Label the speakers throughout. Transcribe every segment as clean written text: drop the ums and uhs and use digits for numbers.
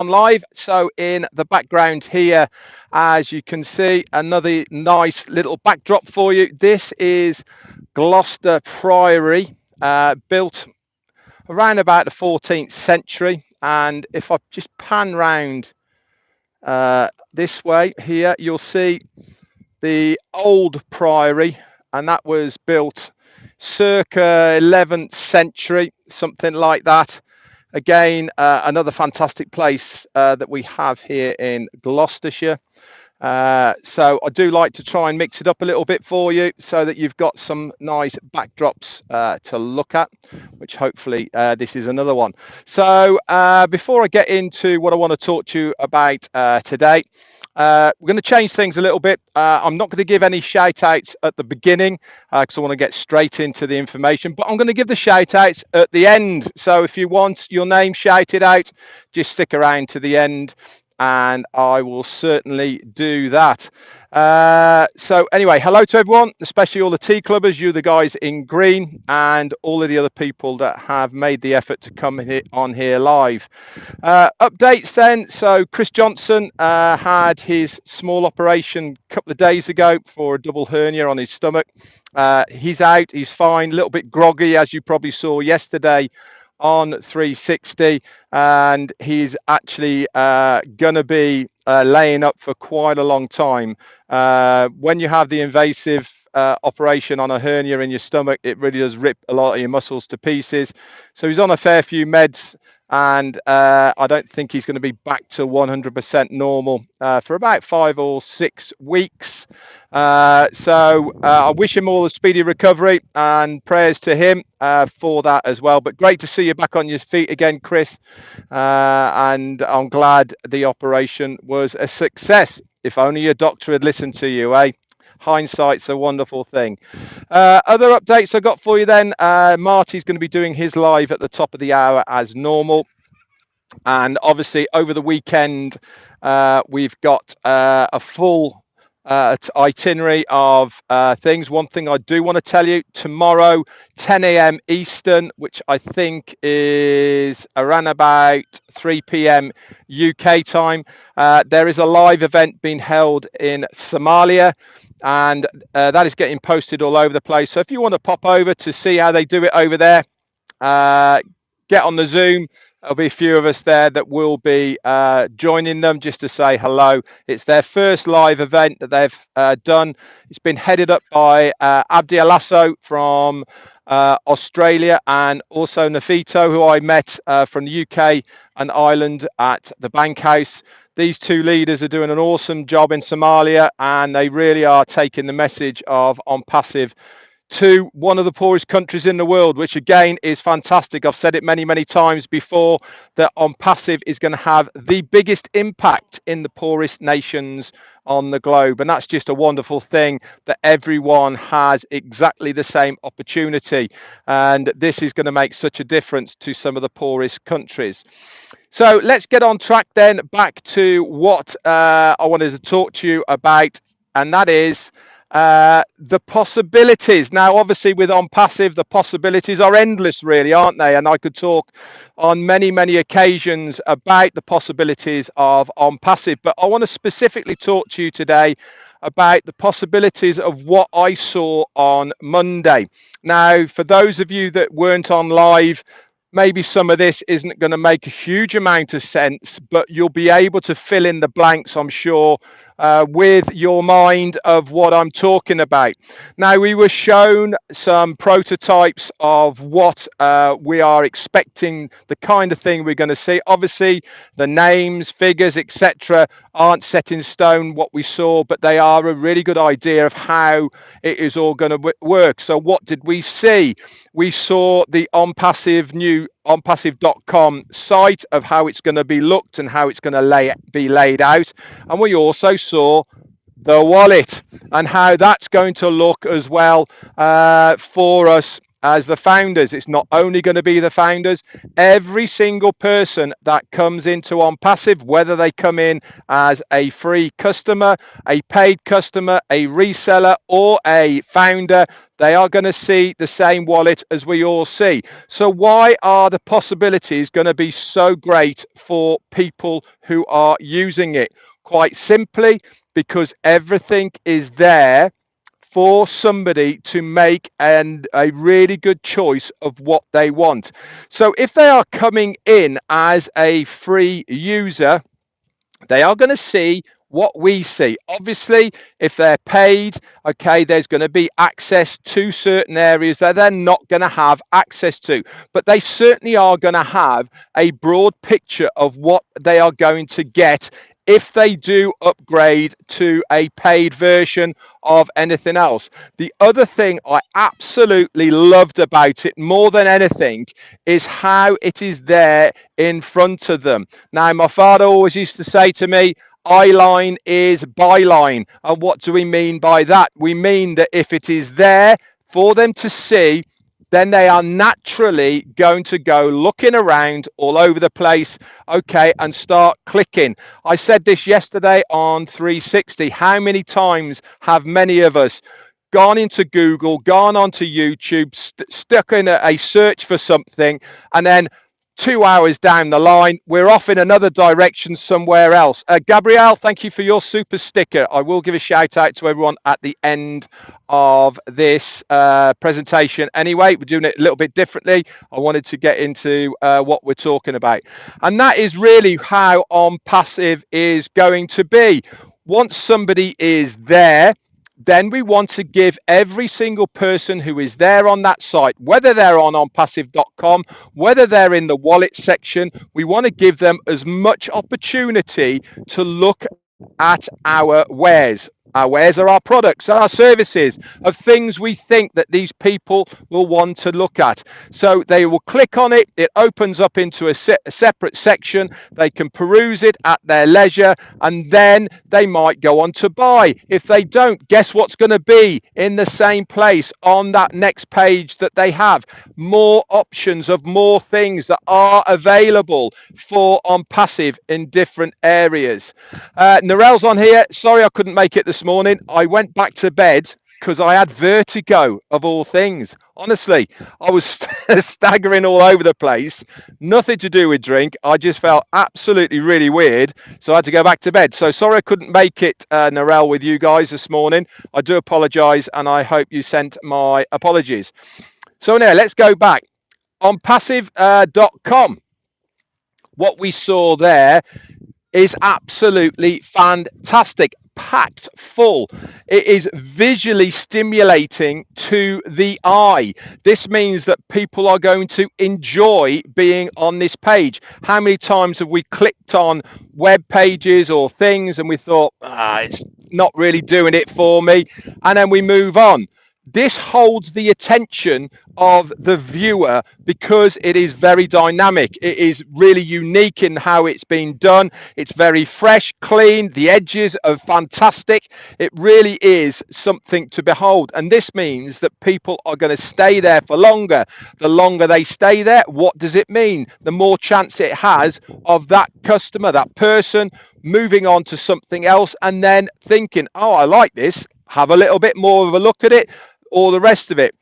Speaker 1: on live. So in the background here, as you can see, another nice little backdrop for you. This is Gloucester Priory, built around about the 14th century. And if I just pan round this way here, you'll see the old priory, and that was built circa 11th century, something like that. Again, another fantastic place that we have here in Gloucestershire. So I do like to try and mix it up a little bit for you so that you've got some nice backdrops to look at, which hopefully this is another one. So before I get into what I want to talk to you about today, we're going to change things a little bit. I'm not going to give any shout outs at the beginning because I want to get straight into the information, but I'm going to give the shout outs at the end. So if you want your name shouted out, just stick around to the end and I will certainly do that. So anyway, hello to everyone, especially all the tea clubbers, you the guys in green, and all of the other people that have made the effort to come on here live. Updates then. So Chris Johnson had his small operation a couple of days ago for a double hernia on his stomach. He's out, he's fine, a little bit groggy, as you probably saw yesterday on 360, and he's actually going to be laying up for quite a long time. When you have the invasive operation on a hernia in your stomach, it really does rip a lot of your muscles to pieces. So he's on a fair few meds, and I don't think he's going to be back to 100% normal for about 5 or 6 weeks. So I wish him all a speedy recovery and prayers to him for that as well. But great to see you back on your feet again, Chris. And I'm glad the operation was a success. If only your doctor had listened to you, eh? Hindsight's a wonderful thing. Other updates I got for you then. Marty's going to be doing his live at the top of the hour as normal. And obviously over the weekend, we've got a full itinerary of things. One thing I do want to tell you, tomorrow 10 a.m. Eastern, which I think is around about 3 p.m. UK time, there is a live event being held in Somalia, and that is getting posted all over the place. So if you want to pop over to see how they do it over there, get on the Zoom. There'll be a few of us there that will be joining them just to say hello. It's their first live event that they've done. It's been headed up by Abdi Alasso from Australia, and also Nafito, who I met from the UK and Ireland at the Bank House. These two leaders are doing an awesome job in Somalia, and they really are taking the message of ONPASSIVE to one of the poorest countries in the world, which again is fantastic. I've said it many, many times before that ONPASSIVE is going to have the biggest impact in the poorest nations on the globe. And that's just a wonderful thing, that everyone has exactly the same opportunity. And this is going to make such a difference to some of the poorest countries. So let's get on track then, back to what I wanted to talk to you about, and that is the possibilities. Now, obviously, with ONPASSIVE, the possibilities are endless, really, aren't they? And I could talk on many, many occasions about the possibilities of ONPASSIVE, but I want to specifically talk to you today about the possibilities of what I saw on Monday. Now, for those of you that weren't on live, maybe some of this isn't going to make a huge amount of sense, but you'll be able to fill in the blanks, I'm sure, with your mind of what I'm talking about. Now, we were shown some prototypes of what we are expecting, the kind of thing we're going to see. Obviously, the names, figures, etc. aren't set in stone what we saw, but they are a really good idea of how it is all going to work. So what did we see? We saw the ONPASSIVE new ONPASSIVE.com site of how it's going to be looked and how it's going to be laid out. And we also saw the wallet and how that's going to look as well for us as the founders. It's not only going to be the founders. Every single person that comes into OnPassive, whether they come in as a free customer, a paid customer, a reseller, or a founder, they are going to see the same wallet as we all see. So why are the possibilities going to be so great for people who are using it? Quite simply, because everything is there for somebody to make a really good choice of what they want. So if they are coming in as a free user, they are going to see what we see. Obviously, if they're paid, okay, there's going to be access to certain areas that they're not going to have access to, but they certainly are going to have a broad picture of what they are going to get if they do upgrade to a paid version of anything else. The other thing I absolutely loved about it more than anything is how it is there in front of them. Now, my father always used to say to me, eyeline is byline. And what do we mean by that? We mean that if it is there for them to see, then they are naturally going to go looking around all over the place, okay, and start clicking. I said this yesterday on 360. How many times have many of us gone into Google, gone onto YouTube, stuck in a search for something, and then 2 hours down the line, we're off in another direction somewhere else. Gabrielle, thank you for your super sticker. I will give a shout out to everyone at the end of this presentation. Anyway, we're doing it a little bit differently. I wanted to get into what we're talking about. And that is really how OnPassive is going to be. Once somebody is there, then we want to give every single person who is there on that site, whether they're on onpassive.com, whether they're in the wallet section, we want to give them as much opportunity to look at our wares. Our wares are our products, our services, of things we think that these people will want to look at. So they will click on it. It opens up into a separate section. They can peruse it at their leisure, and then they might go on to buy. If they don't, guess what's going to be in the same place on that next page that they have? More options of more things that are available for OnPassive in different areas. Narelle's on here. Sorry I couldn't make it this morning. I went back to bed because I had vertigo, of all things. Honestly, I was staggering all over the place. Nothing to do with drink. I just felt absolutely really weird. So I had to go back to bed. So sorry I couldn't make it, Narelle, with you guys this morning. I do apologise, and I hope you sent my apologies. So now let's go back. OnPassive.com. What we saw there is absolutely fantastic, packed full. It is visually stimulating to the eye. This means that people are going to enjoy being on this page. How many times have we clicked on web pages or things and we thought, it's not really doing it for me, and then we move on? This holds the attention of the viewer because it is very dynamic. It is really unique in how it's been done. It's very fresh, clean. The edges are fantastic. It really is something to behold. And this means that people are going to stay there for longer. The longer they stay there, what does it mean? The more chance it has of that customer, that person, moving on to something else and then thinking, oh, I like this. Have a little bit more of a look at it, all the rest of it.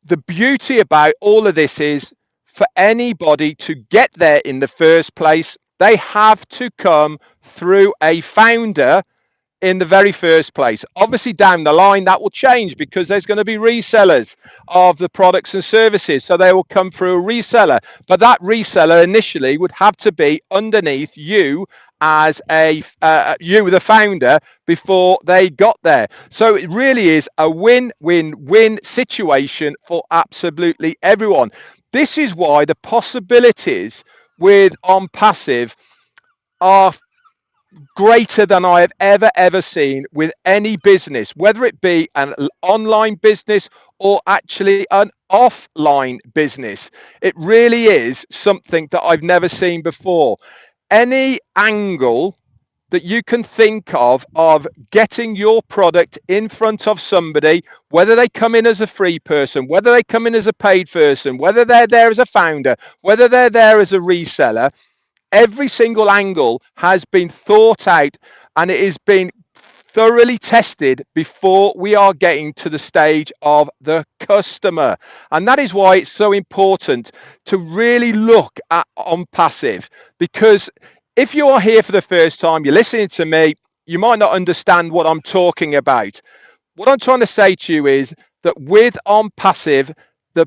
Speaker 1: The beauty about all of this is for anybody to get there in the first place, they have to come through a founder in the very first place. Obviously down the line that will change because there's going to be resellers of the products and services, so they will come through a reseller, but that reseller initially would have to be underneath you as you the founder before they got there. So it really is a win-win-win situation for absolutely everyone. This is why the possibilities with OnPassive are greater than I have ever seen with any business, whether it be an online business or actually an offline business. It really is something that I've never seen before. Any angle that you can think of getting your product in front of somebody, whether they come in as a free person, whether they come in as a paid person, whether they're there as a founder, whether they're there as a reseller. Every single angle has been thought out, and it has been thoroughly tested before we are getting to the stage of the customer. And that is why it's so important to really look at ONPASSIVE, because if you are here for the first time, you're listening to me, you might not understand what I'm talking about. What I'm trying to say to you is that with ONPASSIVE, the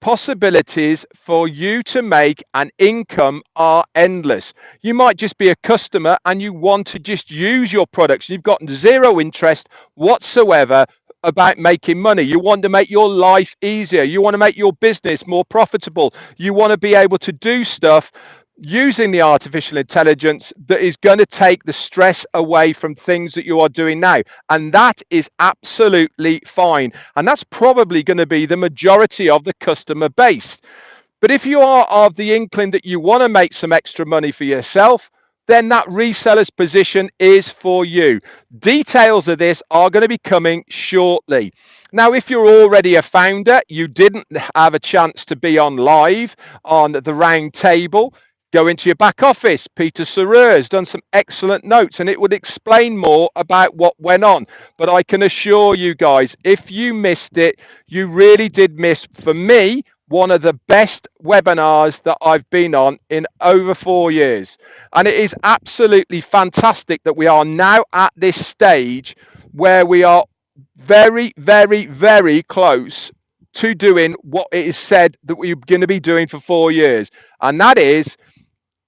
Speaker 1: possibilities for you to make an income are endless. You might just be a customer and you want to just use your products. You've got zero interest whatsoever about making money. You want to make your life easier. You want to make your business more profitable. You want to be able to do stuff using the artificial intelligence that is going to take the stress away from things that you are doing now. And that is absolutely fine. And that's probably going to be the majority of the customer base. But if you are of the inkling that you want to make some extra money for yourself, then that reseller's position is for you. Details of this are going to be coming shortly. Now, if you're already a founder, you didn't have a chance to be on live on the round table, go into your back office. Peter Sarer has done some excellent notes and it would explain more about what went on. But I can assure you guys, if you missed it, you really did miss, for me, one of the best webinars that I've been on in over 4 years. And it is absolutely fantastic that we are now at this stage where we are very, very, very close to doing what it is said that we're going to be doing for 4 years. And that is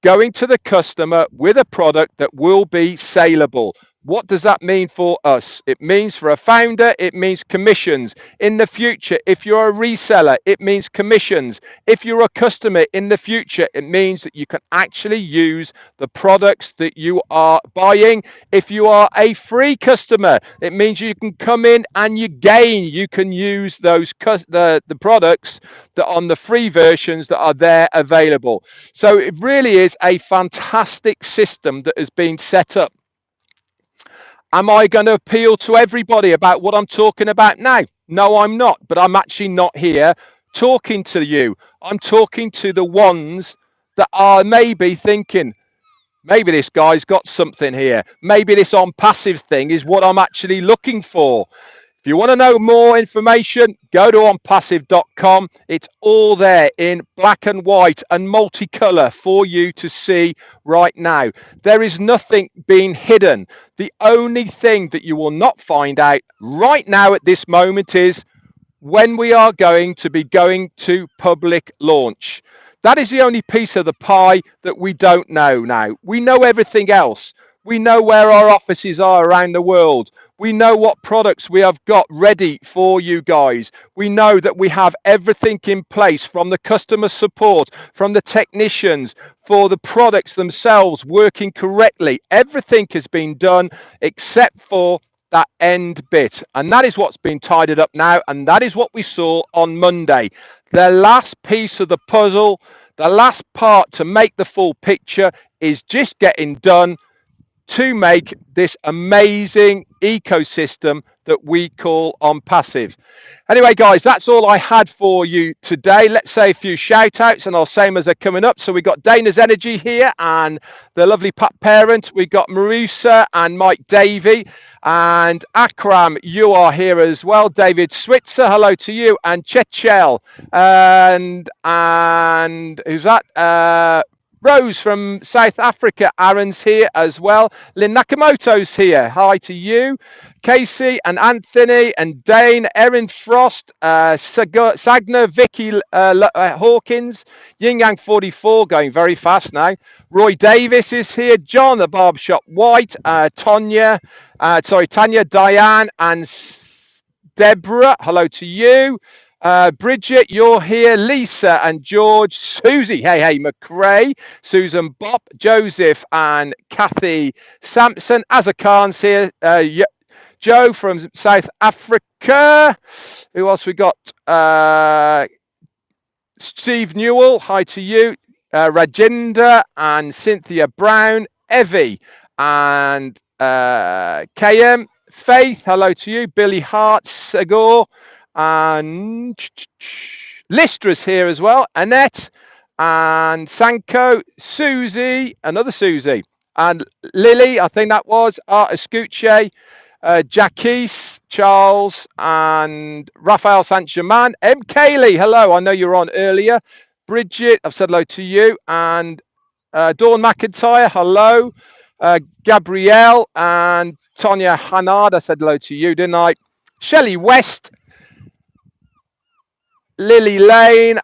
Speaker 1: going to the customer with a product that will be saleable. What does that mean for us? It means for a founder, it means commissions. In the future, if you're a reseller, it means commissions. If you're a customer in the future, it means that you can actually use the products that you are buying. If you are a free customer, it means you can come in and you gain. You can use those the products that on the free versions that are there available. So it really is a fantastic system that has been set up. Am I going to appeal to everybody about what I'm talking about now? No, I'm not. But I'm actually not here talking to you. I'm talking to the ones that are maybe thinking, maybe this guy's got something here. Maybe this ONPASSIVE thing is what I'm actually looking for. If you want to know more information, go to onpassive.com. It's all there in black and white and multicolor for you to see right now. There is nothing being hidden. The only thing that you will not find out right now at this moment is when we are going to be going to public launch. That is the only piece of the pie that we don't know now. We know everything else. We know where our offices are around the world. We know what products we have got ready for you guys. We know that we have everything in place, from the customer support, from the technicians, for the products themselves working correctly. Everything has been done except for that end bit, and that is what's been tidied up now, and that is what we saw on Monday. The last piece of the puzzle, the last part to make the full picture, is just getting done to make this amazing ecosystem that we call ONPASSIVE. Anyway, guys, that's all I had for you today. Let's say a few shout outs and I'll say them as they're coming up. So we got Dana's Energy here and the lovely Pat Parent. We got Marusa and Mike Davey and Akram. You are here as well. David Switzer, hello to you. And Chechel and who's that? Rose from South Africa, Aaron's here as well. Lynn Nakamoto's here. Hi to you. Casey and Anthony and Dane, Erin Frost, Sagna, Vicky Hawkins, Yin Yang 44, going very fast now. Roy Davis is here. John, the Barbershop White, Tanya, Diane and Deborah. Hello to you. Bridget, you're here. Lisa and George, Susie, hey, McRae, Susan Bob, Joseph and Kathy Sampson. Azza Khan's here. Joe from South Africa. Who else we got? Steve Newell, hi to you. Rajendra and Cynthia Brown. Evie and KM, Faith, hello to you. Billy Hart, Sagor, and Listra's here as well. Annette and Sanko, Susie, another Susie, and Lily, I think that was, Escuche, Jackis, Charles, and Raphael Saint-Germain. M. Kaylee, hello, I know you were on earlier. Bridget, I've said hello to you. And Dawn McIntyre, hello. Gabrielle and Tonya Hannard, I said hello to you, didn't I? Shelley West, Lily Lane,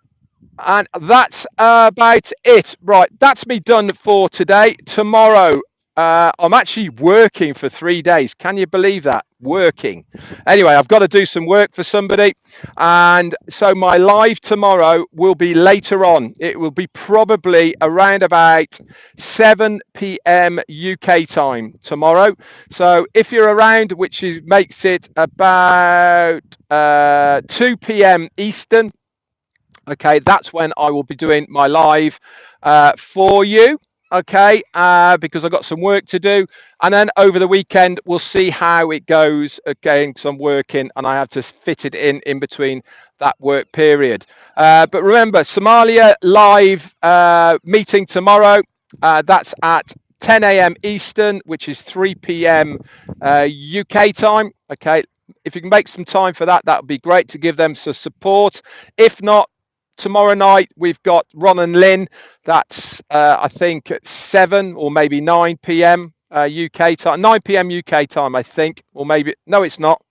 Speaker 1: and that's about it. Right, that's me done for today. Tomorrow, I'm actually working for 3 days. Can you believe that? Working. Anyway, I've got to do some work for somebody. And so my live tomorrow will be later on. It will be probably around about 7 p.m. UK time tomorrow. So if you're around, which makes it about 2 p.m. Eastern, okay, that's when I will be doing my live for you, okay, because I've got some work to do. And then over the weekend, we'll see how it goes again, because I'm working and I have to fit it in between that work period. But remember, Somalia live meeting tomorrow. That's at 10 a.m. Eastern, which is 3 p.m. UK time. Okay, if you can make some time for that, that would be great to give them some support. If not, tomorrow night we've got Ron and Lynn. That's I think at 7 or maybe 9 p.m. UK time, 9 p.m. UK time, I think, or maybe no, it's not.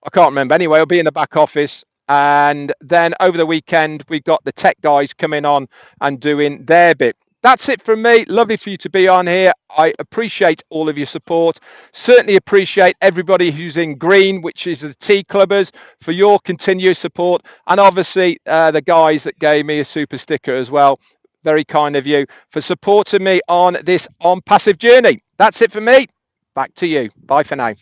Speaker 1: I can't remember. Anyway, I'll be in the back office. And then over the weekend, we've got the tech guys coming on and doing their bit. That's it from me. Lovely for you to be on here. I appreciate all of your support. Certainly appreciate everybody who's in green, which is the Tea Clubbers, for your continued support. And obviously the guys that gave me a super sticker as well. Very kind of you for supporting me on this ONPASSIVE journey. That's it for me. Back to you. Bye for now.